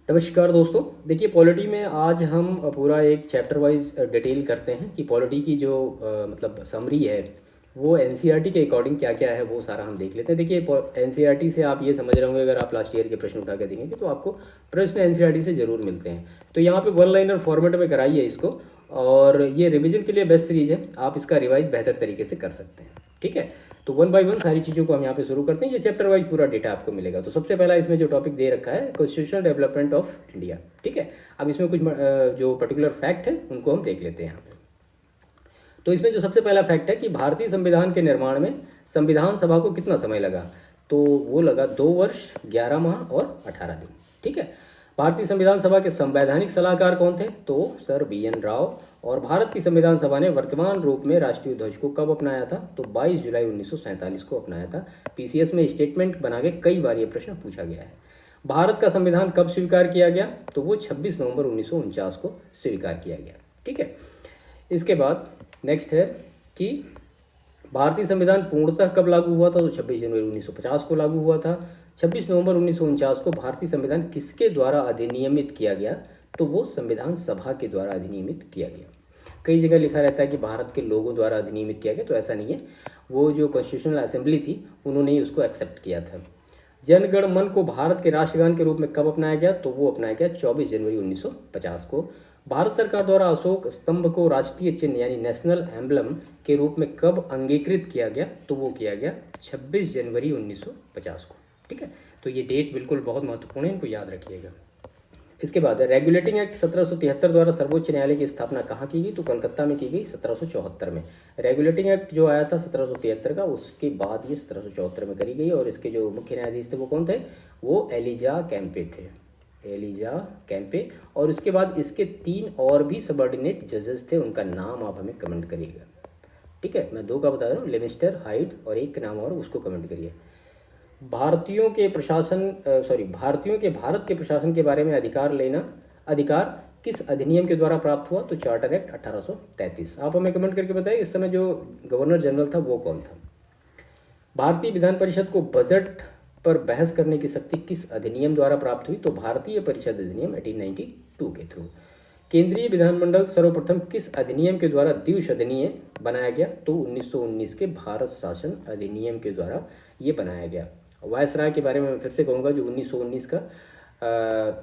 नमस्कार दोस्तों। देखिए पॉलिटी में आज हम पूरा एक चैप्टर वाइज डिटेल करते हैं कि पॉलिटी की जो मतलब समरी है वो एनसीईआरटी के अकॉर्डिंग क्या क्या है वो सारा हम देख लेते हैं। देखिए एनसीईआरटी से आप ये समझ रहे होंगे, अगर आप लास्ट ईयर के प्रश्न उठा के देखेंगे तो आपको प्रश्न एनसीईआरटी से ज़रूर मिलते हैं। तो यहाँ पे वन लाइनर फॉर्मेट में कराइए इसको, और ये रिवीजन के लिए बेस्ट सीरीज है, आप इसका रिवाइज बेहतर तरीके से कर सकते हैं। ठीक है, तो वन बाय वन सारी चीज़ों को हम यहाँ पे शुरू करते हैं। ये चैप्टर वाइज पूरा डेटा आपको मिलेगा। तो सबसे पहला इसमें जो टॉपिक दे रखा है कॉन्स्टिट्यूशनल डेवलपमेंट ऑफ इंडिया। ठीक है, अब इसमें कुछ जो पर्टिकुलर फैक्ट है उनको हम देख लेते हैं यहाँ पे। तो इसमें जो सबसे पहला फैक्ट है कि भारतीय संविधान के निर्माण में संविधान सभा को कितना समय लगा, तो वो लगा 2 वर्ष 11 माह और 18 दिन। ठीक है, भारतीय संविधान सभा के संवैधानिक सलाहकार कौन थे, तो सर BN राव। और भारत की संविधान सभा ने वर्तमान रूप में राष्ट्रीय ध्वज को कब अपनाया था, तो 22 जुलाई 1947 को अपनाया था। पीसीएस में स्टेटमेंट बना के कई बार ये प्रश्न पूछा गया है। भारत का संविधान कब स्वीकार किया गया, तो वो 26 नवंबर 1949 को स्वीकार किया गया। ठीक है, इसके बाद नेक्स्ट है कि भारतीय संविधान पूर्णतः कब लागू हुआ था, तो 26 जनवरी 1950 को लागू हुआ था। 26 नवंबर 1949 को भारतीय संविधान किसके द्वारा अधिनियमित किया गया, तो वो संविधान सभा के द्वारा अधिनियमित किया गया। कई जगह लिखा रहता है कि भारत के लोगों द्वारा अधिनियमित किया गया, तो ऐसा नहीं है, वो जो कॉन्स्टिट्यूशनल असेंबली थी उन्होंने ही उसको एक्सेप्ट किया था। जनगण मन को भारत के राष्ट्रगान के रूप में कब अपनाया गया, तो वो अपनाया गया 24 जनवरी 1950 को। भारत सरकार द्वारा अशोक स्तंभ को राष्ट्रीय चिन्ह यानी नेशनल एम्बलम के रूप में कब अंगीकृत किया गया, तो वो किया गया 26 जनवरी 1950 को। ठीक है, तो ये डेट बिल्कुल बहुत महत्वपूर्ण है, इनको याद रखिएगा। इसके बाद रेगुलेटिंग एक्ट 1773 द्वारा सर्वोच्च न्यायालय की स्थापना कहाँ की गई, तो कोलकाता में की गई 1774 में। रेगुलेटिंग एक्ट जो आया था 1773 का, उसके बाद ये 1774 में करी गई। और इसके जो मुख्य न्यायाधीश थे वो कौन थे, वो एलिजा कैंपे थे, एलिजा कैंपे। और उसके बाद इसके 3 और भी सबऑर्डिनेट जजेस थे, उनका नाम आप हमें कमेंट करिएगा। ठीक है, मैं 2 का बता रहा हूँ, लिविस्टर, हाइड, और एक नाम और उसको कमेंट करिए। भारतीयों के भारत के प्रशासन के बारे में अधिकार किस अधिनियम के द्वारा प्राप्त हुआ, तो चार्टर एक्ट 1833। आप हमें कमेंट करके बताइए इस समय जो गवर्नर जनरल था वो कौन था। भारतीय विधान परिषद को बजट पर बहस करने की शक्ति किस अधिनियम द्वारा प्राप्त हुई, तो भारतीय परिषद अधिनियम 1892 के थ्रू। केंद्रीय विधानमंडल सर्वप्रथम किस अधिनियम के द्वारा द्विसदनीय बनाया गया, तो 1919 के भारत शासन अधिनियम के द्वारा ये बनाया गया। वायसराय के बारे में मैं फिर से कहूँगा, जो 1919 का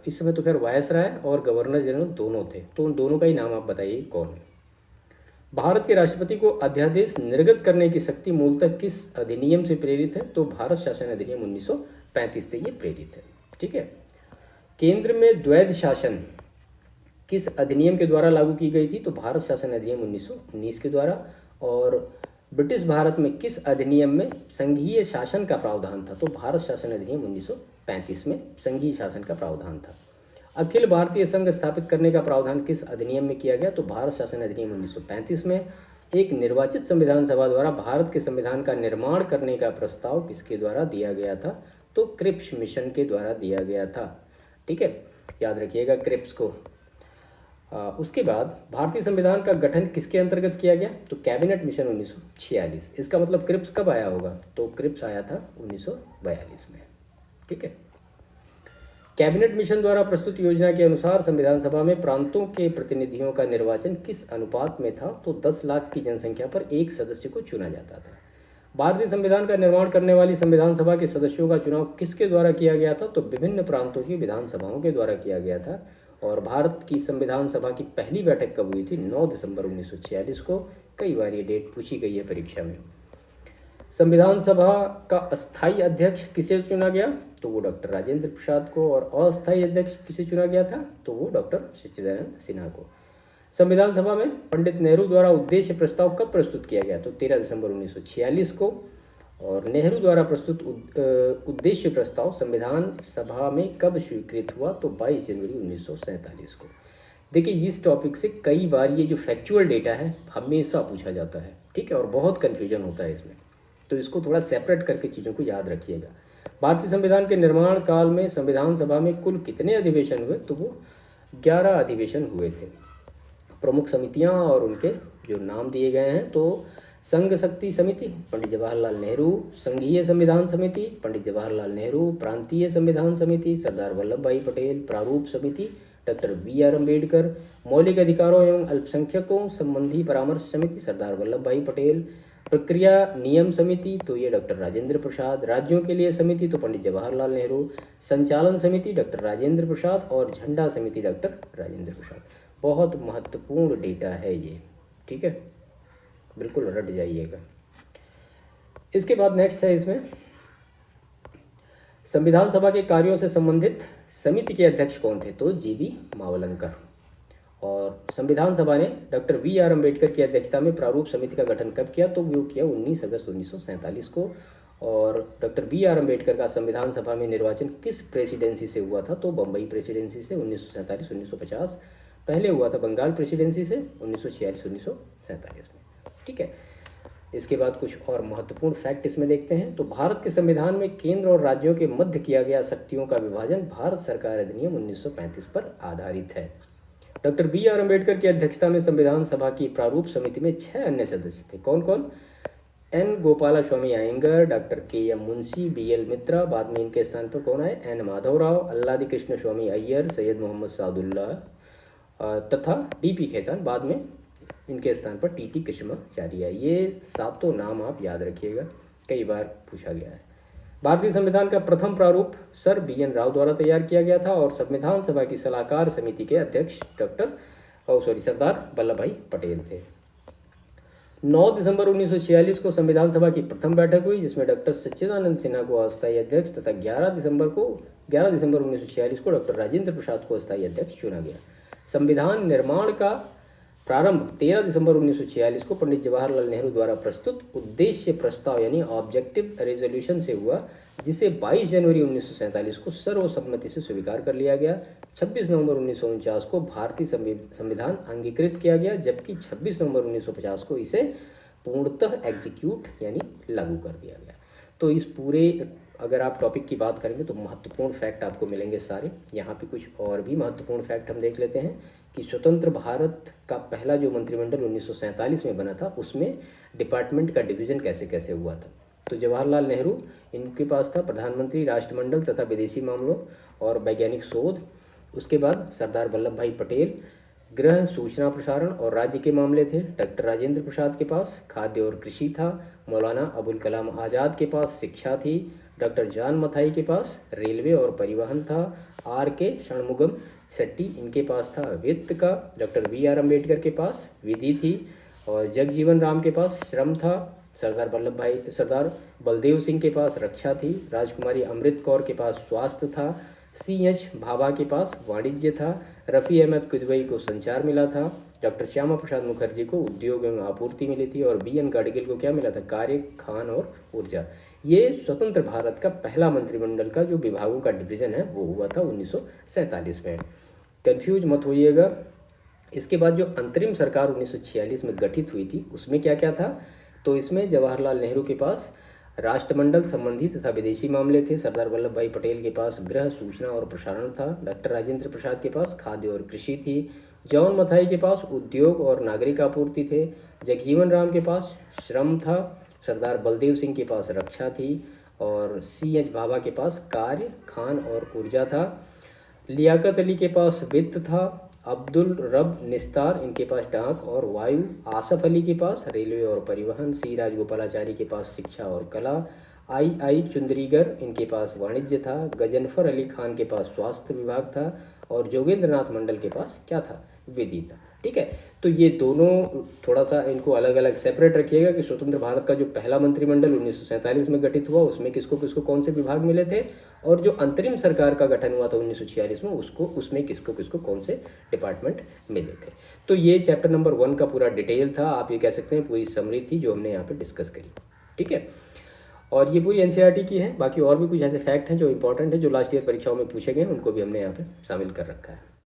इस समय तो खैर वायसराय और गवर्नर जनरल दोनों थे, तो उन दोनों का ही नाम आप बताइए कौन है। भारत के राष्ट्रपति को अध्यादेश निर्गत करने की शक्ति मूलतः किस अधिनियम से प्रेरित है, तो भारत शासन अधिनियम 1935 से ये प्रेरित है। ठीक है, केंद्र में द्वैध शासन किस अधिनियम के द्वारा लागू की गई थी, तो भारत शासन अधिनियम 1919 के द्वारा। और ब्रिटिश भारत में किस अधिनियम में संघीय शासन का प्रावधान था, तो भारत शासन अधिनियम 1935 में संघीय शासन का प्रावधान था। अखिल भारतीय संघ स्थापित करने का प्रावधान किस अधिनियम में किया गया, तो भारत शासन अधिनियम 1935 में। एक निर्वाचित संविधान सभा द्वारा भारत के संविधान का निर्माण करने का प्रस्ताव किसके द्वारा दिया गया था, तो क्रिप्स मिशन के द्वारा दिया गया था। ठीक है, याद रखिएगा क्रिप्स को। उसके बाद भारतीय संविधान का गठन किसके अंतर्गत किया गया, तो कैबिनेट मिशन 1946। इसका मतलब क्रिप्स कब आया होगा, तो क्रिप्स आया था 1942 में। ठीक है, कैबिनेट मिशन द्वारा प्रस्तुत योजना के अनुसार संविधान सभा में प्रांतों के प्रतिनिधियों का निर्वाचन किस अनुपात में था, तो 10 लाख की जनसंख्या पर एक सदस्य को चुना जाता था। भारतीय संविधान का निर्माण करने वाली संविधान सभा के सदस्यों का चुनाव किसके द्वारा किया गया था, तो विभिन्न प्रांतों की विधानसभाओं के द्वारा किया गया था। और भारत की संविधान सभा की पहली बैठक कब हुई थी, 9 दिसंबर 1946 को। कई बार ये डेट पूछी गई है परीक्षा में। संविधान सभा का अस्थायी अध्यक्ष किसे चुना गया, तो वो डॉक्टर राजेंद्र प्रसाद को। और अस्थायी अध्यक्ष किसे चुना गया था, तो वो डॉक्टर सच्चिदानंद सिन्हा को। संविधान सभा में पंडित नेहरू द्वारा उद्देश्य प्रस्ताव कब प्रस्तुत किया गया, तो 13 दिसंबर 1946 को। और नेहरू द्वारा प्रस्तुत उद्देश्य प्रस्ताव संविधान सभा में कब स्वीकृत हुआ, तो 22 जनवरी 1947 को। देखिए इस टॉपिक से कई बार ये जो फैक्चुअल डेटा है हमेशा पूछा जाता है। ठीक है, और बहुत कन्फ्यूजन होता है इसमें, तो इसको थोड़ा सेपरेट करके चीज़ों को याद रखिएगा। भारतीय संविधान के निर्माण काल में संविधान सभा में कुल कितने अधिवेशन हुए, तो वो 11 अधिवेशन हुए थे। प्रमुख समितियां और उनके जो नाम दिए गए हैं, तो संघ शक्ति समिति पंडित जवाहरलाल नेहरू, संघीय संविधान समिति पंडित जवाहरलाल नेहरू, प्रांतीय संविधान समिति सरदार वल्लभ भाई पटेल, प्रारूप समिति डॉक्टर बी.आर. अम्बेडकर, मौलिक अधिकारों एवं अल्पसंख्यकों संबंधी परामर्श समिति सरदार वल्लभ भाई पटेल, प्रक्रिया नियम समिति तो ये डॉक्टर राजेंद्र प्रसाद, राज्यों के लिए समिति तो पंडित जवाहरलाल नेहरू, संचालन समिति डॉक्टर राजेंद्र प्रसाद और झंडा समिति डॉक्टर राजेंद्र प्रसाद। बहुत महत्वपूर्ण डेटा है ये, ठीक है, बिल्कुल रट जाइएगा। इसके बाद नेक्स्ट है इसमें संविधान सभा के कार्यों से संबंधित समिति के अध्यक्ष कौन थे, तो जी.बी. मावलंकर। और संविधान सभा ने डॉक्टर बी.आर. अम्बेडकर की अध्यक्षता में प्रारूप समिति का गठन कब किया, तो वो किया 19 अगस्त 1947 को। और डॉक्टर बी.आर. अम्बेडकर का संविधान सभा में निर्वाचन किस प्रेसिडेंसी से हुआ था, तो बम्बई प्रेसिडेंसी से 1947-1950। पहले हुआ था बंगाल प्रेसिडेंसी से 1946-1947 में, ठीक है। इसके बाद कुछ और महत्वपूर्ण फैक्ट इसमें देखते हैं। तो भारत के संविधान में केंद्र और राज्यों के मध्य किया गया शक्तियों का विभाजन भारत सरकार अधिनियम 1935 पर आधारित है। Doctor B R. अम्बेडकर की अध्यक्षता में संविधान सभा की प्रारूप समिति में 6 अन्य सदस्य थे। कौन कौन? N. Gopalaswami Ayyangar, doctor K M. Munshi, B L. Mitra, बाद में इनके स्थान पर कौन आए, एन. माधवराव, अल्लादी कृष्ण स्वामी अय्यर, सैयद मोहम्मद सादुल्ला तथा डी.पी. खेतान। बाद में इनके स्थान पर टी.टी. कृष्णाचार्य। ये 7 नाम आप याद रखिएगा, कई बार पूछा गया है। भारतीय संविधान का प्रथम प्रारूप सर बी.एन. राव द्वारा तैयार किया गया था और संविधान सभा की सलाहकार समिति के अध्यक्ष सरदार वल्लभ भाई पटेल थे। 9 दिसंबर 1946 को संविधान सभा की प्रथम बैठक हुई, जिसमें डॉक्टर सच्चिदानंद सिन्हा को अस्थायी अध्यक्ष तथा 11 दिसंबर 1946 को डॉक्टर राजेंद्र प्रसाद को अस्थायी अध्यक्ष चुना गया। संविधान निर्माण का प्रारंभ 13 दिसंबर 1946 को पंडित जवाहरलाल नेहरू द्वारा प्रस्तुत उद्देश्य प्रस्ताव यानी ऑब्जेक्टिव रेजोल्यूशन से हुआ, जिसे 22 जनवरी 1947 को सर्वसम्मति से स्वीकार कर लिया गया। 26 नवंबर 1949 को भारतीय संविधान अंगीकृत किया गया, जबकि 26 नवंबर 1950 को इसे पूर्णतः एग्जीक्यूट यानी लागू कर दिया गया। तो इस पूरे अगर आप टॉपिक की बात करेंगे तो महत्वपूर्ण फैक्ट आपको मिलेंगे सारे। यहाँ पे कुछ और भी महत्वपूर्ण फैक्ट हम देख लेते हैं कि स्वतंत्र भारत का पहला जो मंत्रिमंडल 1947 में बना था, उसमें डिपार्टमेंट का डिवीज़न कैसे कैसे हुआ था। तो जवाहरलाल नेहरू, इनके पास था प्रधानमंत्री, राष्ट्रमंडल तथा विदेशी मामलों और वैज्ञानिक शोध। उसके बाद सरदार वल्लभ भाई पटेल गृह, सूचना, प्रसारण और राज्य के मामले थे। डॉक्टर राजेंद्र प्रसाद के पास खाद्य और कृषि था। मौलाना अबुल कलाम आज़ाद के पास शिक्षा थी। डॉक्टर जान मथाई के पास रेलवे और परिवहन था। R.K. षणमुगम सेट्टी, इनके पास था वित्त का। Doctor B R. अम्बेडकर के पास विधि थी और जगजीवन राम के पास श्रम था। सरदार बलदेव सिंह के पास रक्षा थी। राजकुमारी अमृत कौर के पास स्वास्थ्य था। C.H. भाभा के पास वाणिज्य था। रफ़ी अहमद किदवई को संचार मिला था। डॉक्टर श्यामा प्रसाद मुखर्जी को उद्योग एवं आपूर्ति मिली थी और B.N. गाडगिल को क्या मिला था, कार्य, खान और ऊर्जा। ये स्वतंत्र भारत का पहला मंत्रिमंडल का जो विभागों का डिवीजन है वो हुआ था 1947 में। कंफ्यूज मत होइएगा। इसके बाद जो अंतरिम सरकार 1946 में गठित हुई थी, उसमें क्या क्या था, तो इसमें जवाहरलाल नेहरू के पास राष्ट्रमंडल संबंधी तथा विदेशी मामले थे। सरदार वल्लभ भाई पटेल के पास गृह, सूचना और प्रसारण था। डॉक्टर राजेंद्र प्रसाद के पास खाद्य और कृषि थी। जॉन मथाई के पास उद्योग और नागरिक आपूर्ति थे। जगजीवन राम के पास श्रम था। सरदार बलदेव सिंह के पास रक्षा थी और C.H. भाभा के पास कार्य, खान और ऊर्जा था। लियाकत अली के पास वित्त था। अब्दुल रब निस्तार, इनके पास डाक और वायु। आसफ अली के पास रेलवे और परिवहन। C. राजगोपालाचारी के पास शिक्षा और कला। I. चुंदरीगर, इनके पास वाणिज्य था। गजनफर अली खान के पास स्वास्थ्य विभाग था और जोगेंद्र नाथ मंडल के पास क्या था, विधि था। ठीक है, तो ये दोनों थोड़ा सा इनको अलग अलग सेपरेट रखिएगा कि स्वतंत्र भारत का जो पहला मंत्रिमंडल 1947 में गठित हुआ, उसमें किसको किसको कौन से विभाग मिले थे, और जो अंतरिम सरकार का गठन हुआ था 1946 में, उसमें किसको किसको कौन से डिपार्टमेंट मिले थे। तो ये चैप्टर नंबर 1 का पूरा डिटेल था, आप ये कह सकते हैं पूरी समरी थी जो हमने यहाँ पे डिस्कस करी। ठीक है, और ये पूरी NCERT की है। बाकी और भी कुछ ऐसे फैक्ट हैं जो इंपॉर्टेंट है, जो लास्ट ईयर परीक्षाओं में पूछे गए, उनको भी हमने यहाँ पे शामिल कर रखा है।